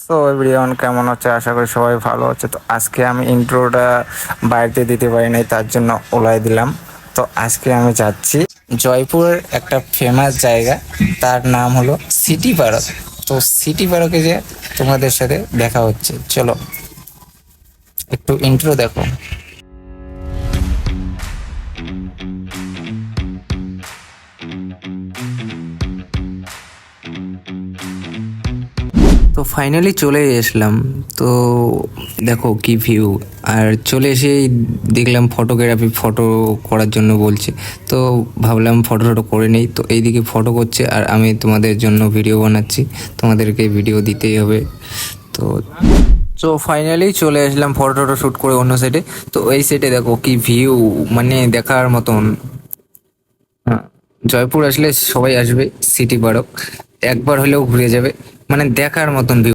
So everyone, কেমন আছে? আশা করি সবাই ভালো আছে। তো আজকে আমি ইন্ট্রোটা বাড়িতে দিতে পারি নাই, তার জন্য ওলাই দিলাম। তো আজকে আমি যাচ্ছি জয়পুরের একটা ফেমাস জায়গা, তার নাম হলো সিটি পার্ক। তো সিটি পার্কে যে তোমাদের সাথে দেখা হচ্ছে, চলো একটু ইন্ট্রো দেখো। তো ফাইনালি চলে এসলাম। তো দেখো কি ভিউ। আর চলে এসেই দেখলাম ফটো করার জন্য বলছে। তো ভাবলাম ফটো করে নেই। তো এইদিকে ফটো করছে আর আমি তোমাদের জন্য ভিডিও বানাচ্ছি, তোমাদেরকে ভিডিও দিতেই হবে। তো তো ফাইনালি চলে আসলাম ফটো শ্যুট করে অন্য সাইডে। তো এই সাইডে দেখো কি ভিউ, মানে দেখার মতন। হ্যাঁ, জয়পুর আসলে সবাই আসবে, সিটি পার্ক একবার হলেও ঘুরে যাবে, মানে দেখার মতন ভিউ।